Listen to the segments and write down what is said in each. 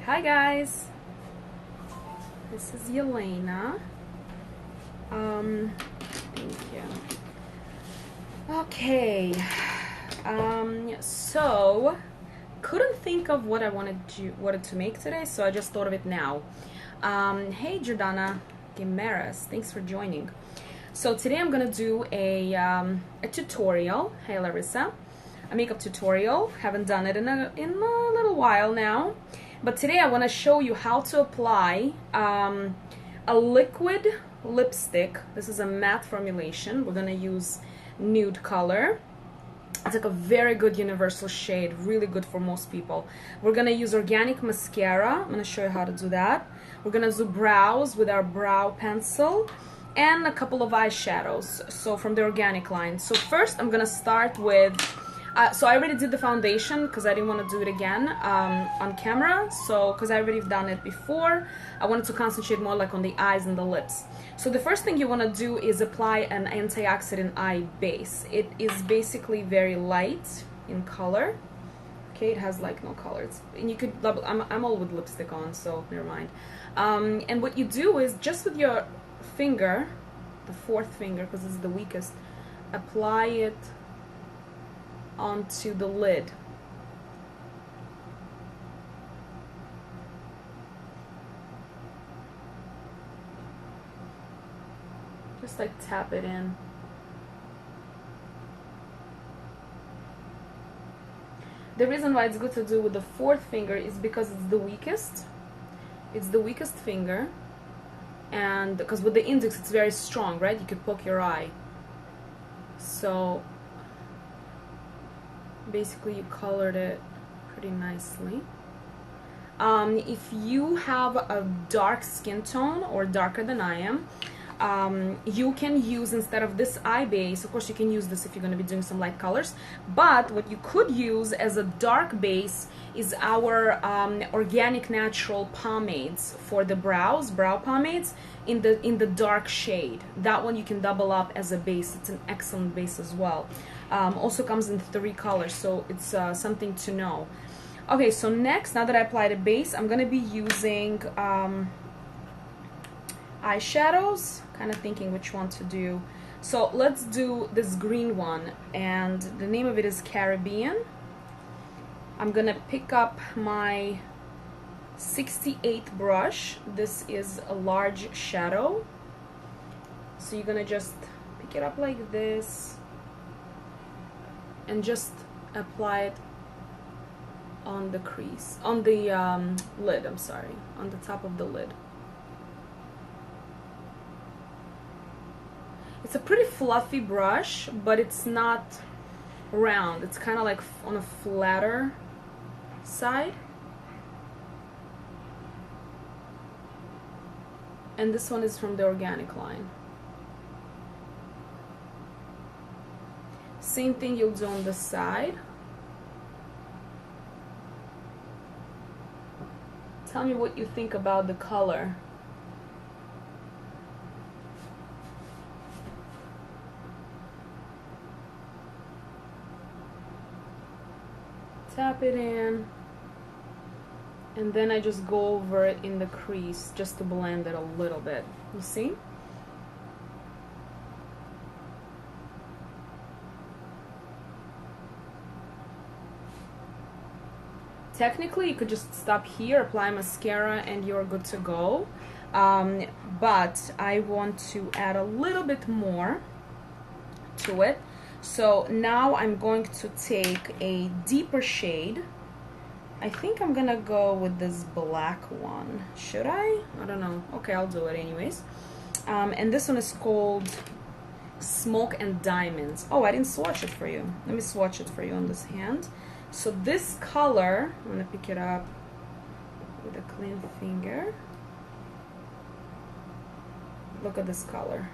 Hi guys, this is Yelena. Thank you. Okay, so couldn't think of what I wanted to make today, so I just thought of it now. Hey Jordana Gimeras, thanks for joining. So today I'm gonna do a tutorial. Hey Larissa, a makeup tutorial. Haven't done it in a little while now. But today I want to show you how to apply a liquid lipstick. This is a matte formulation. We're going to use nude color. It's like a very good universal shade, really good for most people. We're going to use organic mascara. I'm going to show you how to do that. We're going to do brows with our brow pencil and a couple of eyeshadows, so from the organic line. So first I'm going to start with so I already did the foundation because I didn't want to do it again on camera. So because I already done it before, I wanted to concentrate more like on the eyes and the lips. So the first thing you want to do is apply an Anti-oxidant Eye Base. It is basically very light in color. Okay, it has like no colors, and you could double. I'm all with lipstick on, so never mind. And what you do is just with your finger, the fourth finger, because this is the weakest, apply it onto the lid. Just like tap it in. The reason why it's good to do with the fourth finger is because it's the weakest. It's the weakest finger, and because with the index it's very strong, right? You could poke your eye. So basically you colored it pretty nicely. If you have a dark skin tone or darker than I am, you can use, instead of this eye base, of course you can use this if you're going to be doing some light colors, but what you could use as a dark base is our organic natural pomades for the brows, brow pomades in the dark shade. That one you can double up as a base. It's an excellent base as well. Also comes in 3 colors, so it's something to know. Okay, so next, now that I applied a base, I'm going to be using eyeshadows, kind of thinking which one to do. So let's do this green one, and the name of it is Caribbean. I'm gonna pick up my 68 brush. This is a large shadow, so you're gonna just pick it up like this and just apply it on the crease, on the lid, I'm sorry, on the top of the lid. It's a pretty fluffy brush, but it's not round. It's kind of like on a flatter side. And this one is from the organic line. Same thing you'll do on the side. Tell me what you think about the color. Tap it in, and then I just go over it in the crease just to blend it a little bit. You see? Technically, you could just stop here, apply mascara, and you're good to go. But I want to add a little bit more to it. So now I'm going to take a deeper shade. I think I'm gonna go with this black one. Should I? I don't know. Okay, I'll do it anyways. And this one is called Smoke and Diamonds. Oh, I didn't swatch it for you. Let me swatch it for you on this hand. So this color, I'm gonna pick it up with a clean finger. Look at this color.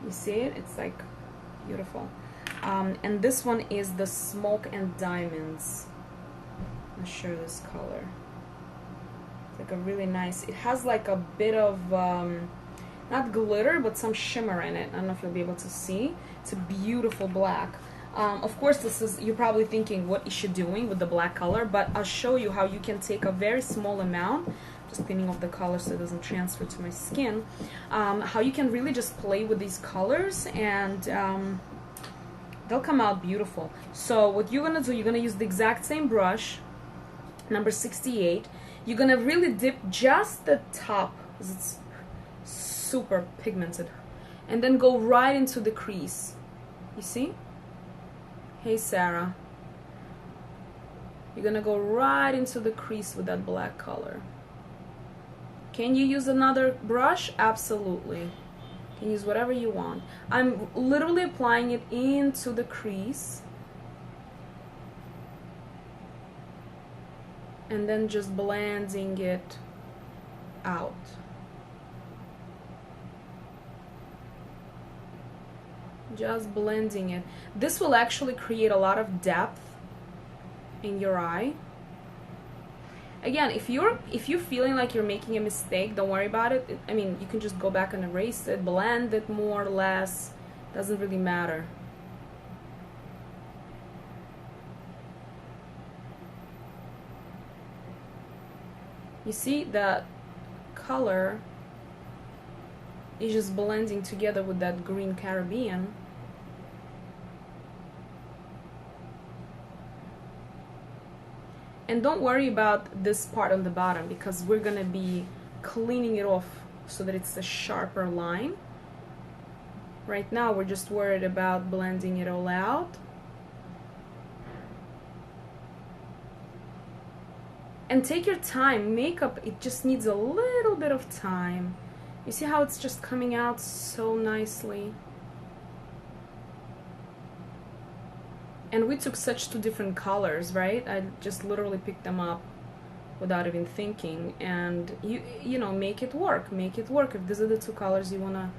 You see it? It's like beautiful. And this one is the Smoke and Diamonds. I'll show you this color. It's like a really nice, it has like a bit of not glitter but some shimmer in it. I don't know if you'll be able to see. It's a beautiful black. Of course, this is, you're probably thinking, what is she doing with the black color? But I'll show you how you can take a very small amount, just cleaning off the color so it doesn't transfer to my skin, how you can really just play with these colors, and they'll come out beautiful. So what you're gonna do, you're gonna use the exact same brush, number 68. You're gonna really dip just the top, because it's super pigmented, and then go right into the crease. You see? Hey Sarah. You're gonna go right into the crease with that black color. Can you use another brush? Absolutely. You can use whatever you want. I'm literally applying it into the crease, and then just blending it out. Just blending it. This will actually create a lot of depth in your eye. Again, if you're feeling like you're making a mistake, don't worry about it. I mean, you can just go back and erase it, blend it more or less. Doesn't really matter. You see that color is just blending together with that green Caribbean. And don't worry about this part on the bottom, because we're gonna be cleaning it off so that it's a sharper line. Right now we're just worried about blending it all out. And take your time. Makeup, it just needs a little bit of time. You see how it's just coming out so nicely? And we took such two different colors, right? I just literally picked them up without even thinking, and you know, make it work. Make it work. If these are the two colors you wanna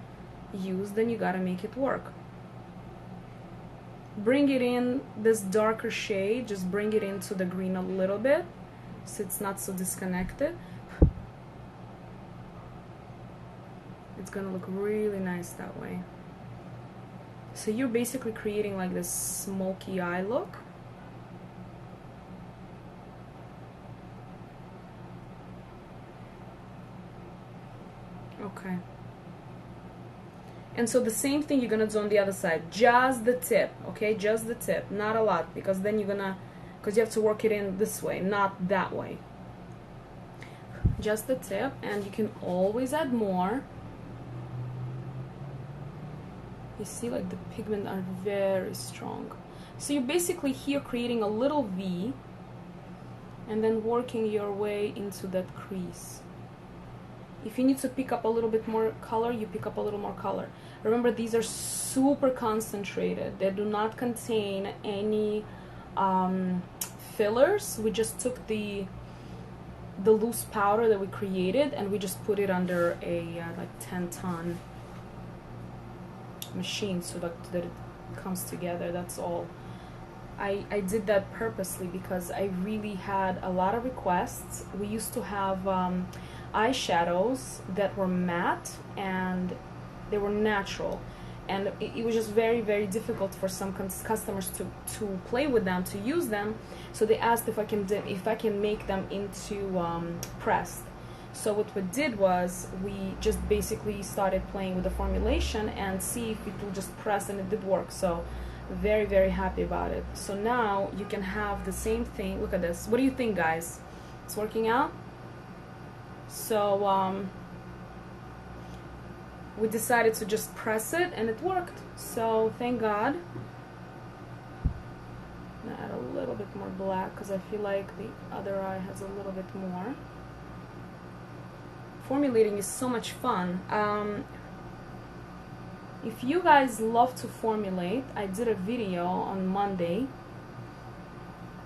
use, then you gotta make it work. Bring it in, this darker shade, just bring it into the green a little bit so it's not so disconnected. It's gonna look really nice that way. So you're basically creating like this smoky eye look. Okay. And so the same thing you're gonna do on the other side. Just the tip, okay? Just the tip, not a lot, because then you're gonna, because you have to work it in this way, not that way. Just the tip, and you can always add more. You see, like, the pigment are very strong. So you're basically here creating a little V and then working your way into that crease. If you need to pick up a little bit more color, you pick up a little more color. Remember, these are super concentrated. They do not contain any fillers. We just took the loose powder that we created and we just put it under a like 10-ton machine so that it comes together. That's all. I did that purposely because I really had a lot of requests. We used to have eyeshadows that were matte and they were natural, and it was just very, very difficult for some customers to play with them, to use them. So they asked if I can make them into pressed. So what we did was we just basically started playing with the formulation and see if it will just press, and it did work. So very, very happy about it. So now you can have the same thing. Look at this. What do you think, guys? It's working out? So we decided to just press it and it worked. So thank God. I'm gonna add a little bit more black because I feel like the other eye has a little bit more. Formulating is so much fun. If you guys love to formulate, I did a video on Monday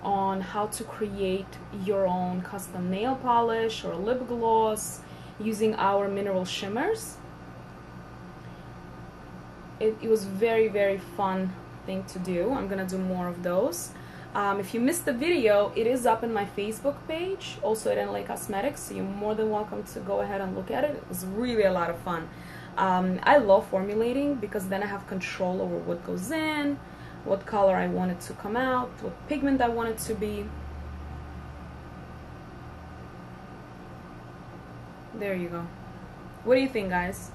on how to create your own custom nail polish or lip gloss using our mineral shimmers. It was very, very fun thing to do. I'm gonna do more of those. If you missed the video, it is up in my Facebook page, also at NLA Cosmetics, so you're more than welcome to go ahead and look at it. It was really a lot of fun. I love formulating because then I have control over what goes in. what color I want it to come out, what pigment I want it to be. There you go. What do you think, guys?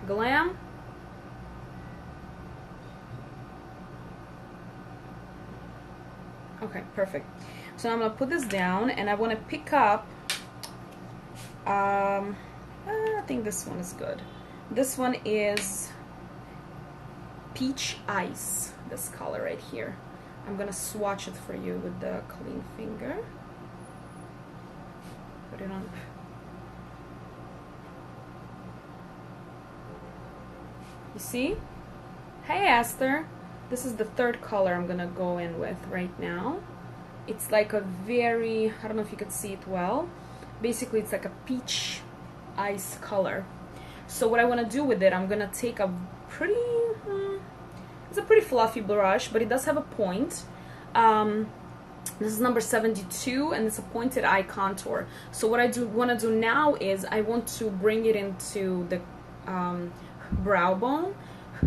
Glam? Okay, perfect. So I'm gonna put this down, and I want to pick up I think this one is good. This one is Peach Ice, this color right here. I'm gonna swatch it for you with the clean finger. Put it on. You see? Hey Esther, this is the third color I'm gonna go in with right now. It's like a very, I don't know if you can see it well. Basically it's like a peach ice color. So what I want to do with it, I'm gonna take a pretty, it's a pretty fluffy brush, but it does have a point. This is number 72, and it's a pointed eye contour. So what I want to do now is I want to bring it into the brow bone.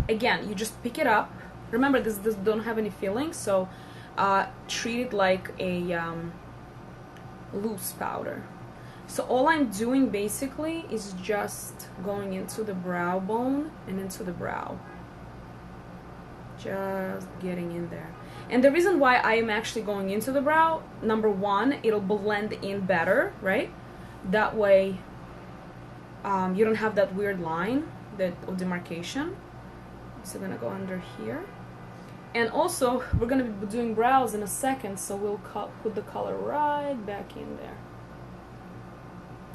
Again, you just pick it up. Remember, this don't have any filling, so treat it like a loose powder. So all I'm doing basically is just going into the brow bone and into the brow. Just getting in there. And the reason why I am actually going into the brow, number one, it'll blend in better, right? That way you don't have that weird line of demarcation. So I'm gonna go under here. And also, we're gonna be doing brows in a second, so we'll put the color right back in there.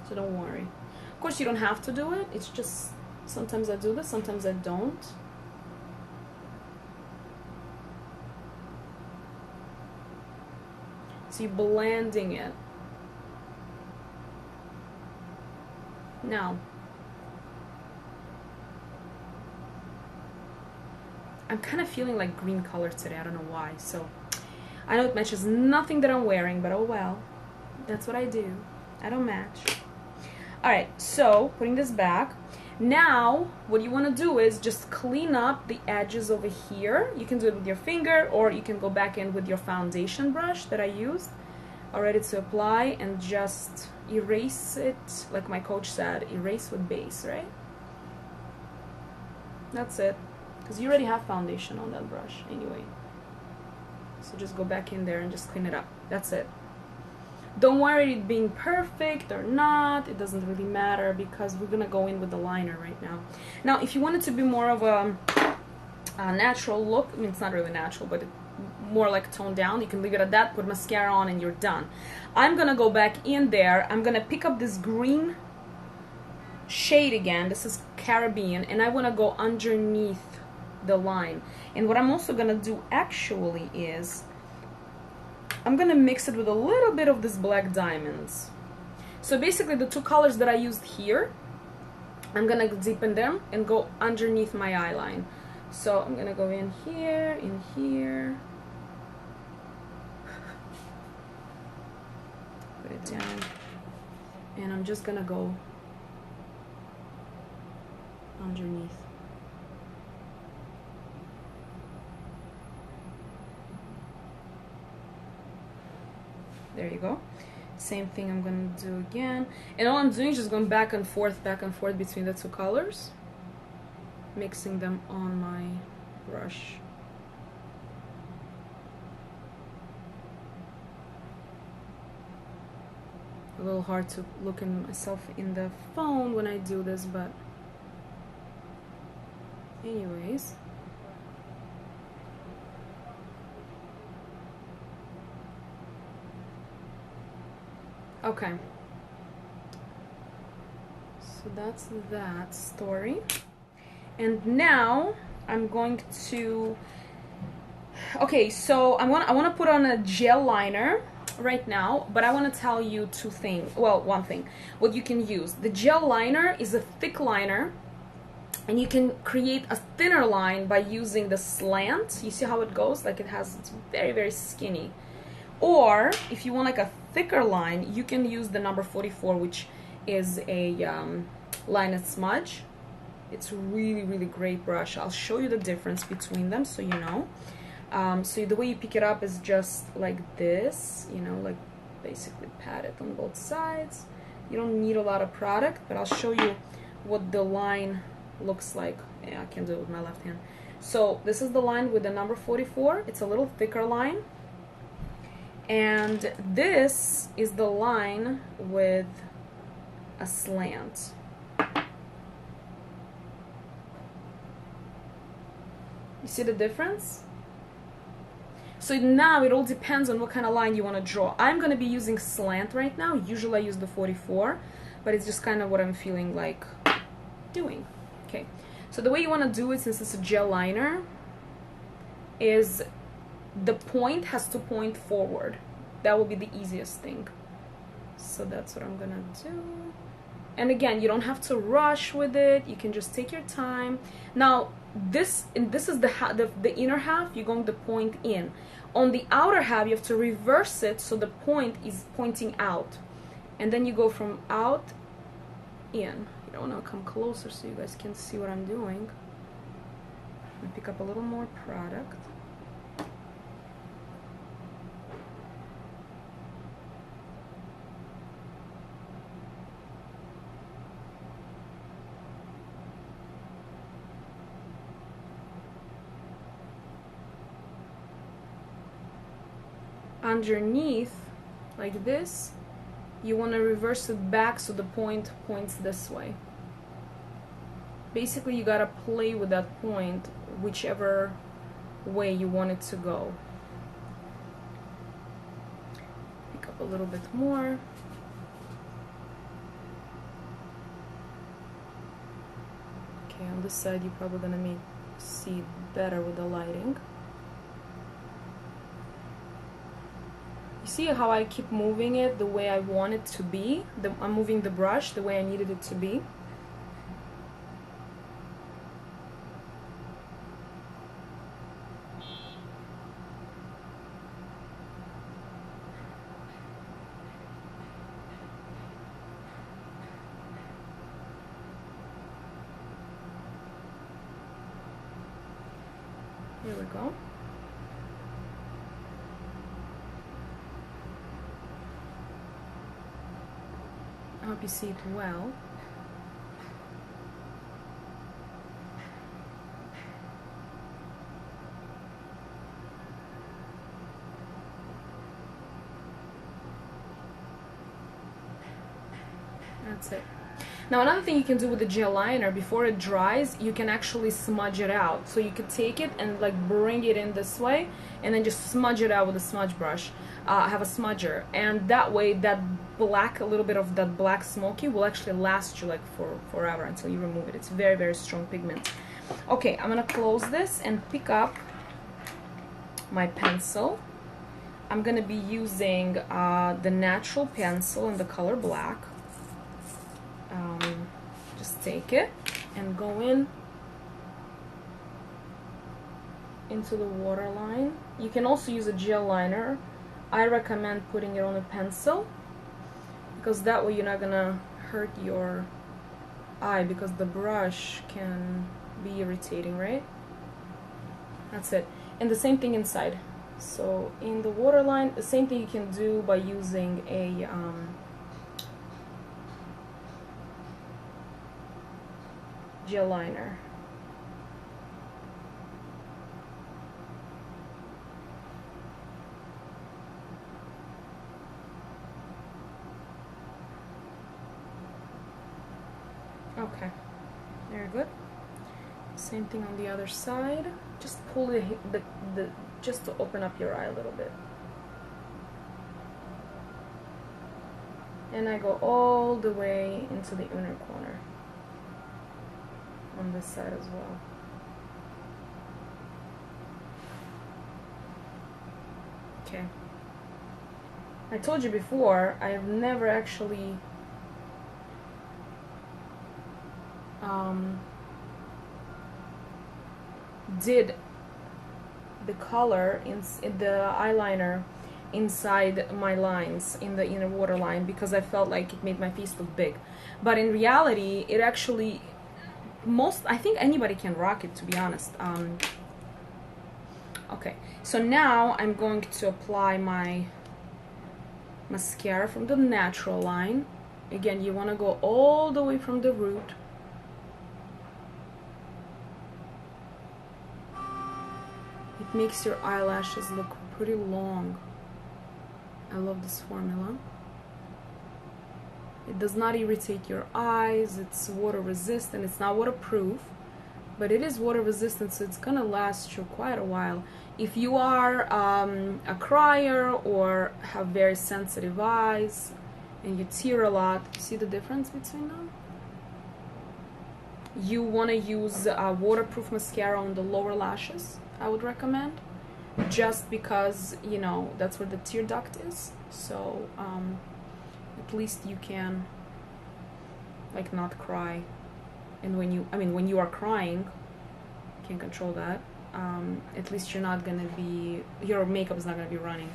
So don't worry. Of course, you don't have to do it. It's just, sometimes I do this, sometimes I don't. So you're blending it. Now, I'm kind of feeling like green color today. I don't know why. So I know it matches nothing that I'm wearing, but oh well. That's what I do. I don't match. Alright, so putting this back. Now, what you want to do is just clean up the edges over here. You can do it with your finger, or you can go back in with your foundation brush that I used already to apply, and just erase it, like my coach said, erase with base, right? That's it. Because you already have foundation on that brush anyway. So just go back in there and just clean it up. That's it. Don't worry it being perfect or not. It doesn't really matter, because we're going to go in with the liner right now. Now, if you want it to be more of a natural look, I mean, it's not really natural, but more like toned down, you can leave it at that, put mascara on, and you're done. I'm going to go back in there. I'm going to pick up this green shade again. This is Caribbean, and I want to go underneath the line. And what I'm also going to do actually is I'm going to mix it with a little bit of this black diamonds. So basically the two colors that I used here, I'm going to deepen them and go underneath my eye line. So I'm going to go in here, put it down, and I'm just going to go underneath. There you go. Same thing I'm gonna do again. And all I'm doing is just going back and forth between the two colors, mixing them on my brush. A little hard to look at myself in the phone when I do this, but anyways. Okay, so that's that story. And now I'm going to, okay, so I want to put on a gel liner right now, but I want to tell you two things. Well, one thing, what you can use. The gel liner is a thick liner, and you can create a thinner line by using the slant. You see how it goes? Like it's very, very skinny. Or if you want like a thicker line, you can use the number 44, which is a line at smudge. It's really, really great brush. I'll show you the difference between them so you know. So the way you pick it up is just like this, you know, like basically pat it on both sides. You don't need a lot of product, but I'll show you what the line looks like. Yeah, I can do it with my left hand. So this is the line with the number 44. It's a little thicker line. And this is the line with a slant. You see the difference? So now it all depends on what kind of line you want to draw. I'm going to be using slant right now. Usually I use the 44, but it's just kind of what I'm feeling like doing. Okay, so the way you want to do it, since it's a gel liner, is the point has to point forward. That will be the easiest thing. So that's what I'm going to do. And again, you don't have to rush with it. You can just take your time. Now, this is the inner half. You're going to point in. On the outer half, you have to reverse it so the point is pointing out. And then you go from out in. You don't want to come closer so you guys can see what I'm doing. And pick up a little more product. Underneath, like this, you want to reverse it back so the point points this way. Basically, you gotta play with that point whichever way you want it to go. Pick up a little bit more. Okay, on this side you're probably gonna see better with the lighting. See how I keep moving it the way I want it to be? I'm moving the brush the way I needed it to be. Here we go. I hope you see it well. That's it. Now another thing you can do with the gel liner, before it dries, you can actually smudge it out. So you could take it and like bring it in this way and then just smudge it out with a smudge brush. I have a smudger, and that way that black, a little bit of that black smoky will actually last you like for forever until you remove it. It's very, very strong pigment. Okay, I'm gonna close this and pick up my pencil. I'm gonna be using the natural pencil in the color black. Just take it and go into the waterline. You can also use a gel liner. I recommend putting it on a pencil because that way you're not gonna hurt your eye, because the brush can be irritating, right? That's it. And the same thing inside. So in the waterline, the same thing you can do by using a gel liner. Okay, very good. Same thing on the other side. Just pull the just to open up your eye a little bit. And I go all the way into the inner corner on this side as well. Okay. I told you before, I have never actually did the color in the eyeliner inside my lines in the inner waterline because I felt like it made my face look big. But in reality, it actually I think anybody can rock it, to be honest. Okay, so now I'm going to apply my mascara from the natural line. Again, you want to go all the way from the root. It makes your eyelashes look pretty long. I love this formula. It does not irritate your eyes. It's water resistant. It's not waterproof, but it is water resistant, so it's gonna last you quite a while. If you are a crier or have very sensitive eyes and you tear a lot, see the difference between them? You want to use a waterproof mascara on the lower lashes, I would recommend, just because, you know, that's where the tear duct is. So at least you can like not cry. And when you are crying, you can control that. At least you're not gonna be, your makeup is not gonna be running.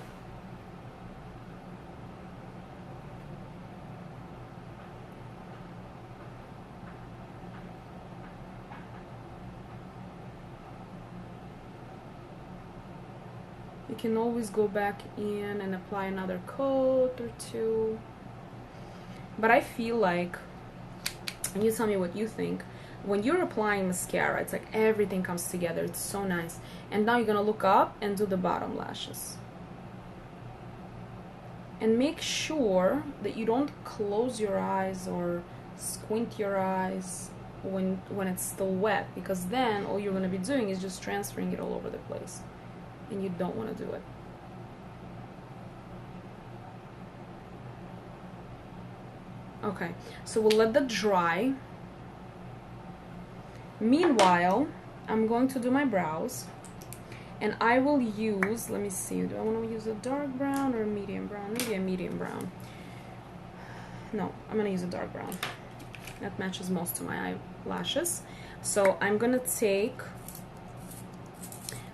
You can always go back in and apply another coat or two. But I feel like, and you tell me what you think, when you're applying mascara, it's like everything comes together. It's so nice. And now you're gonna look up and do the bottom lashes. And make sure that you don't close your eyes or squint your eyes when it's still wet, because then all you're gonna be doing is just transferring it all over the place. And you don't want to do it. Okay, so we'll let that dry. Meanwhile, I'm going to do my brows, and I will use, let me see, do I want to use a dark brown or a medium brown? Maybe a medium brown. No, I'm going to use a dark brown. That matches most of my eyelashes. So I'm going to take,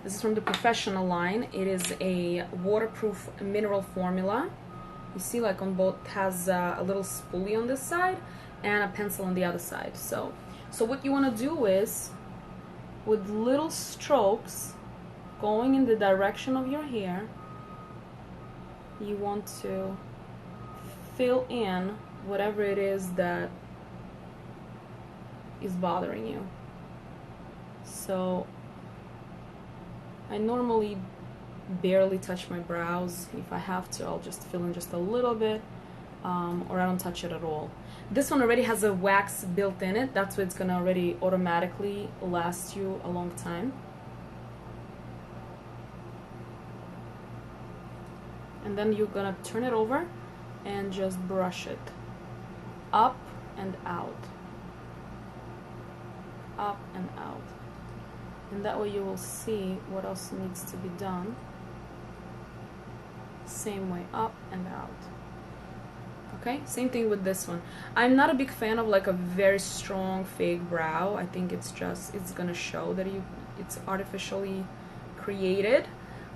this is from the Professional line. It is a waterproof mineral formula. You see, like on both, has a little spoolie on this side and a pencil on the other side. So what you want to do is, with little strokes going in the direction of your hair, you want to fill in whatever it is that is bothering you. So I normally barely touch my brows. If I have to, I'll just fill in just a little bit, or I don't touch it at all. This one already has a wax built in it. That's why it's gonna already automatically last you a long time. And then you're gonna turn it over and just brush it up and out, up and out. And that way you will see what else needs to be done. Same way, up and out. Okay, same thing with this one. I'm not a big fan of like a very strong fake brow. I think it's gonna show that it's artificially created.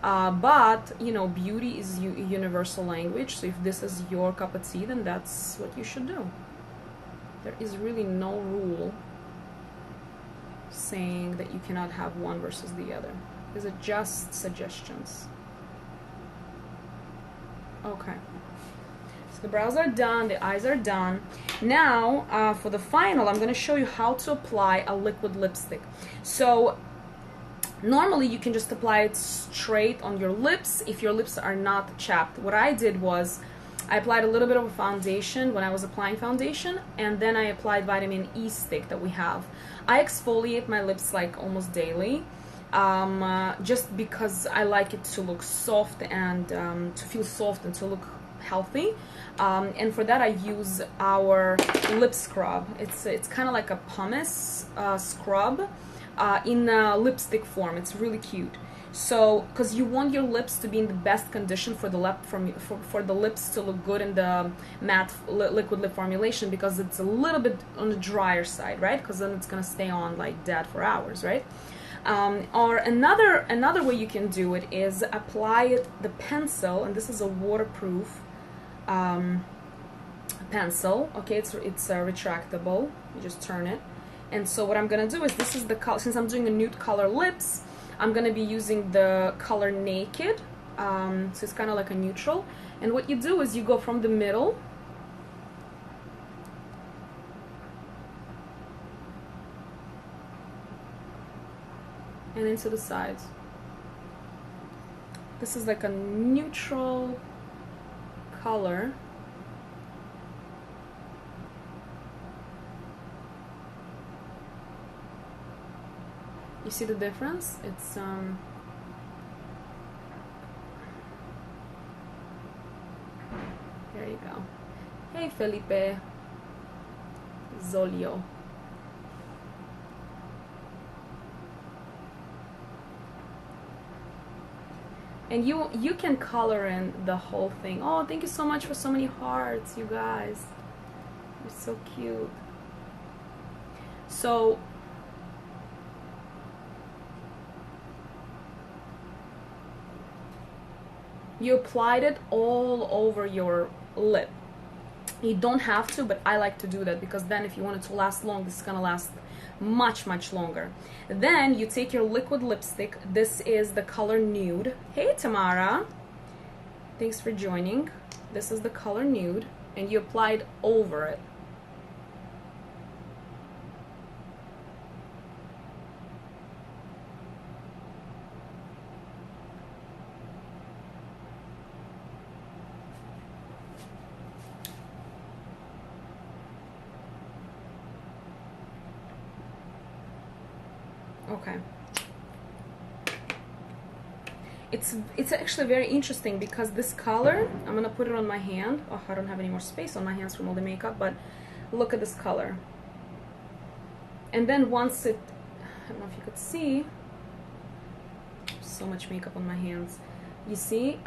But you know, beauty is universal language. So if this is your cup of tea, then that's what you should do. There is really no rule saying that you cannot have one versus the other. These are just suggestions. Okay. So the brows are done, the eyes are done. Now, for the final, I'm going to show you how to apply a liquid lipstick. So, normally you can just apply it straight on your lips if your lips are not chapped. What I did was, I applied a little bit of a foundation when I was applying foundation, and then I applied vitamin E stick that we have. I exfoliate my lips like almost daily, just because I like it to look soft and to feel soft and to look healthy. And for that I use our lip scrub. It's kind of like a pumice scrub in lipstick form. It's really cute. So, because you want your lips to be in the best condition for the lips to look good in the matte liquid lip formulation, because it's a little bit on the drier side, right? Because then it's gonna stay on like that for hours, right? Or another way you can do it is apply the pencil, and this is a waterproof pencil. Okay, it's retractable. You just turn it, And so what I'm gonna do is, this is the color, since I'm doing a nude color lips, I'm gonna be using the color Naked. So it's kind of like a neutral. And what you do is you go from the middle and into the sides. This is like a neutral color. You see the difference? It's there you go. Hey Felipe Zolio. And you can color in the whole thing. Oh, thank you so much for so many hearts, you guys. You're so cute. So you applied it all over your lip. You don't have to, but I like to do that because then if you want it to last long, this is gonna last much longer. Then you take your liquid lipstick. This is the color Nude. Hey Tamara, thanks for joining. This is the color Nude, and you apply it over it. Okay. It's actually very interesting because this color, I'm gonna put it on my hand. Oh, I don't have any more space on my hands from all the makeup, but look at this color. And then once it, I don't know if you could see, so much makeup on my hands. You see,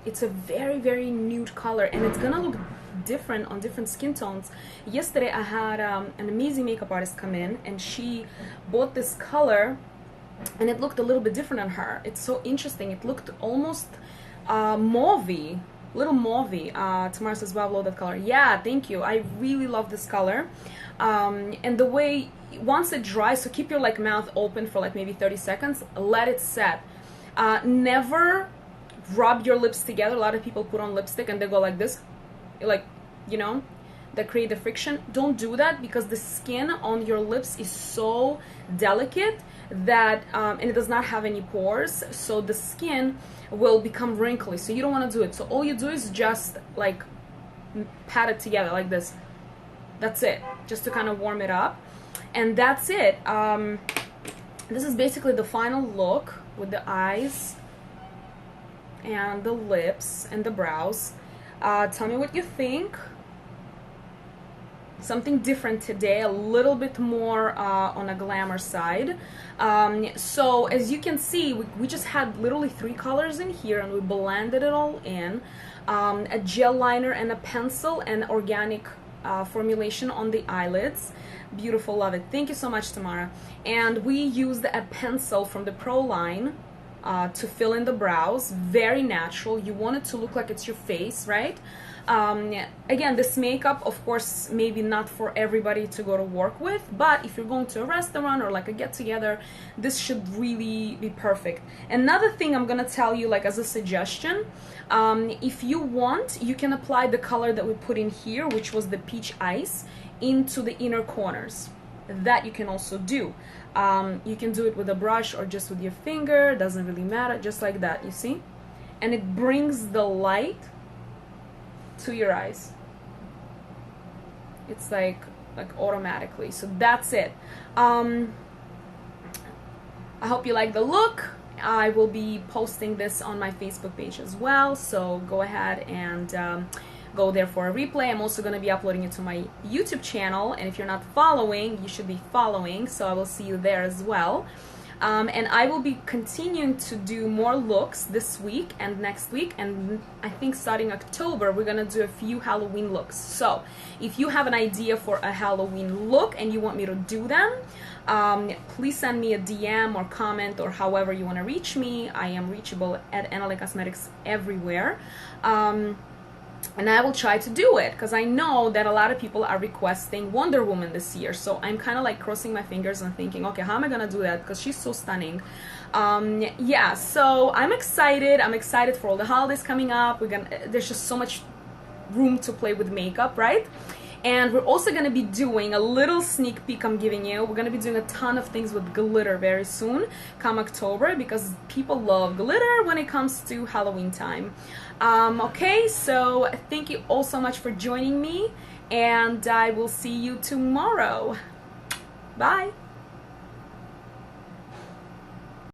it's a very nude color, and it's gonna look different on different skin tones. Yesterday I had an amazing makeup artist come in, and she bought this color and it looked a little bit different on her. It's so interesting. It looked almost mauvey, little mauvey. Tamara says, wow, love that color. Yeah, thank you. I really love this color. And the way, once it dries, so keep your like mouth open for like maybe 30 seconds, let it set. Never rub your lips together. A lot of people put on lipstick and they go like this, like, you know, that create the friction. Don't do that, because the skin on your lips is so delicate that and it does not have any pores, so the skin will become wrinkly, so you don't want to do it. So all you do is just like pat it together like this. That's it, just to kind of warm it up, and that's it. This is basically the final look with the eyes and the lips and the brows. Tell me what you think. Something different today, a little bit more on a glamour side. So as you can see, we just had literally 3 colors in here, and we blended it all in. A gel liner and a pencil and organic formulation on the eyelids. Beautiful, love it. Thank you so much, Tamara. And we used a pencil from the Pro line to fill in the brows. Very natural. You want it to look like it's your face, right? Again, this makeup, of course, maybe not for everybody to go to work with, but if you're going to a restaurant or like a get-together, this should really be perfect. Another thing I'm gonna tell you, like as a suggestion, if you want, you can apply the color that we put in here, which was the peach ice, into the inner corners. That you can also do. You can do it with a brush or just with your finger, doesn't really matter, just like that, you see? And it brings the light to your eyes. It's like automatically. So that's it. I hope you like the look. I will be posting this on my Facebook page as well, so go ahead and go there for a replay. I'm also going to be uploading it to my YouTube channel, and if you're not following, you should be following, so I will see you there as well. And I will be continuing to do more looks this week and next week, and I think starting October we're gonna do a few Halloween looks. So if you have an idea for a Halloween look and you want me to do them, please send me a DM or comment, or however you want to reach me. I am reachable at NLA Cosmetics everywhere. and I will try to do it because I know that a lot of people are requesting Wonder Woman this year. So I'm kind of like crossing my fingers and thinking, okay, how am I gonna do that? Because she's so stunning. Yeah, so I'm excited. I'm excited for all the holidays coming up. There's just so much room to play with makeup, right? And we're also going to be doing a little sneak peek I'm giving you. We're going to be doing a ton of things with glitter very soon, come October, because people love glitter when it comes to Halloween time. Okay, so thank you all so much for joining me, and I will see you tomorrow. Bye!